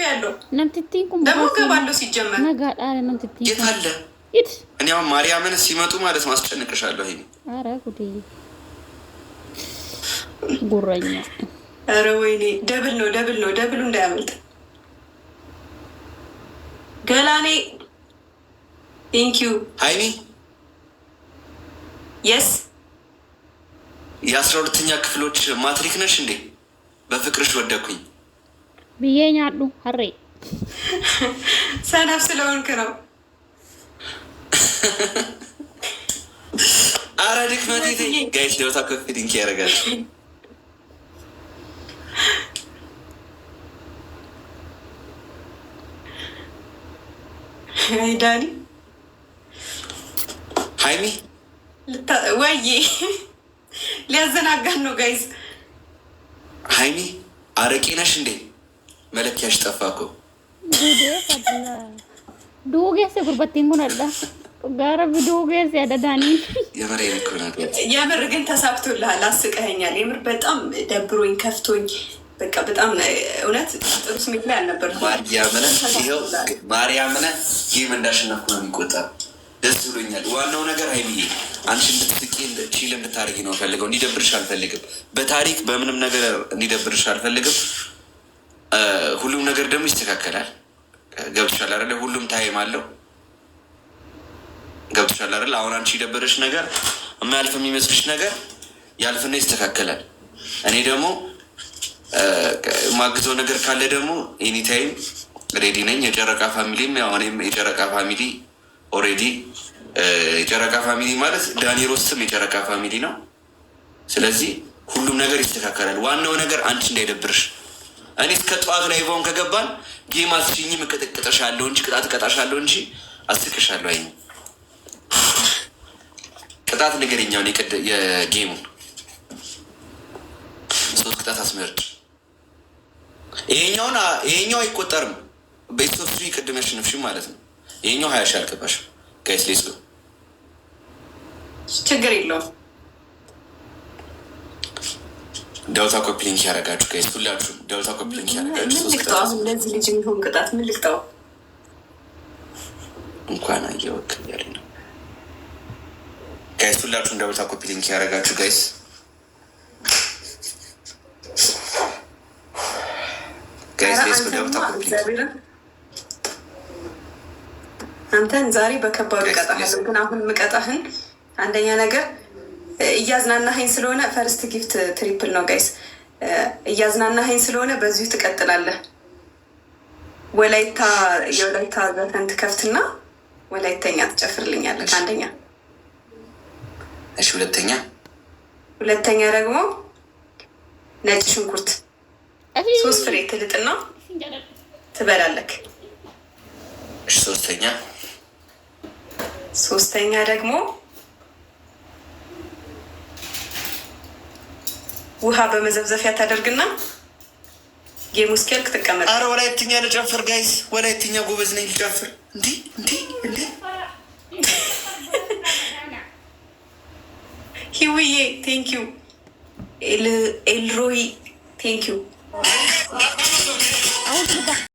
ያለው ደግሞ ገባለሁ ሲጀመር የታለ እኔ አሁን ማርያምን ሲመጡ ማለት ማስጨንቅሻለሁ። ይሄ ኧረ ጉዴ ጉረኛ። ኧረ ወይኔ ደብል ነው ደብሉ እንዳያመልጥ። ገላኔ ቴንኪዩ ሀይሚ የስ የ12ኛ ክፍሎች ማትሪክ ነሽ እንዴ? በፍቅርሽ ወደኩኝ ብዬኛሉ ሀሬ ሰነፍ ስለሆንክ ነው። አረ ድክመቴ ጋይስ ደውታ ኮፊ ዲንክ ያደርጋል። ዳኒ ሀይሚ ወይ ሊያዘናጋን ነው ጋይስ። ሀይሚ አረቄ ነሽ እንዴ? መለኪያሽ ጠፋ እኮ ዱጌስ ጉርበቴን ሙነላ ጋራ ዱጌስ ያደዳኒ የምር ግን ተሳክቶልሃል። አስቀኸኛል። የምር በጣም ደብሮኝ ከፍቶኝ በቃ በጣም እውነት ጥሩ ስሜት ላይ አልነበርኩም። ማርያምን ጌም እንዳሸነፍኩ ነው የሚቆጠር። ደስ ብሎኛል። ዋናው ነገር ሀይሚዬ አንቺ እንድትስቂ ቺል እንድታደርጊ ነው ፈልገው። እንዲደብርሽ አልፈልግም። በታሪክ በምንም ነገር እንዲደብርሽ አልፈልግም። ሁሉም ነገር ደግሞ ይስተካከላል። ገብቶሻል አይደለ? ሁሉም ታይም አለው። ገብቶሻል አይደለ? አሁን አንቺ የደበረሽ ነገር የማያልፍ የሚመስልሽ ነገር ያልፍና ይስተካከላል። እኔ ደግሞ ማግዘው ነገር ካለ ደግሞ ኤኒታይም ሬዲ ነኝ። የጨረቃ ፋሚሊም ያው እኔም የጨረቃ ፋሚሊ ኦልሬዲ የጨረቃ ፋሚሊ ማለት ዳኒሮስ ስም የጨረቃ ፋሚሊ ነው። ስለዚህ ሁሉም ነገር ይስተካከላል። ዋናው ነገር አንቺ እንዳይደብርሽ። እኔ እስከ ጠዋት ላይ ቫውን ከገባን ጌም አስሽኝም እቀጠቅጠሻለሁ እንጂ ቅጣት እቀጣሻለሁ እንጂ አስቅሻለሁ። አይ ቅጣት ንገረኛውን የጌሙን 3 ቅጣት አስመርጭ። ይሄኛው አይቆጠርም። ቤተሰብ ቅድም ያሸነፍሽም ማለት ነው። ይሄኛው 20 ሺህ አልገባሽም። ጋይስ ሌስ ጎ። ችግር የለውም። ዳውታ ኮፕሊንክ ያደረጋችሁ ጋይስ ሁላችሁም ዳውታ ኮፕሊንክ ያደረጋችሁ። ምን ልቅጣው አሁን ለዚህ ልጅ የሚሆን ቅጣት ምን ልቅጣው? እንኳን አየወክ ያለ ነው ጋይስ ሁላችሁም ዳውታ ኮፕሊንክ ያደረጋችሁ ጋይስ አንተን ዛሬ በከባዱ ቀጣለሁ። ግን አሁን ምቀጣህን አንደኛ ነገር እያዝናናኸኝ ስለሆነ ፈርስት ጊፍት ትሪፕል ነው ጋይስ። እያዝናናኸኝ ስለሆነ በዚሁ ትቀጥላለህ። የወላይታ ዘፈን ትከፍትና ወላይተኛ ትጨፍርልኛለህ። አንደኛ እሺ። ሁለተኛ ደግሞ ነጭ ሽንኩርት 3 ፍሬ ትልጥና ትበላለክ። እሺ። ሶስተኛ ደግሞ ውሃ በመዘብዘፊያ ታደርግና ጌሙ እስኪያልቅ ትቀመጥ። አረ ወላይትኛ ልጨፍር ጋይስ፣ ወላይትኛ ጎበዝ ነኝ ልጨፍር። እንዲ ሂውዬ ቴንኪዩ፣ ኤልሮይ ቴንኪዩ።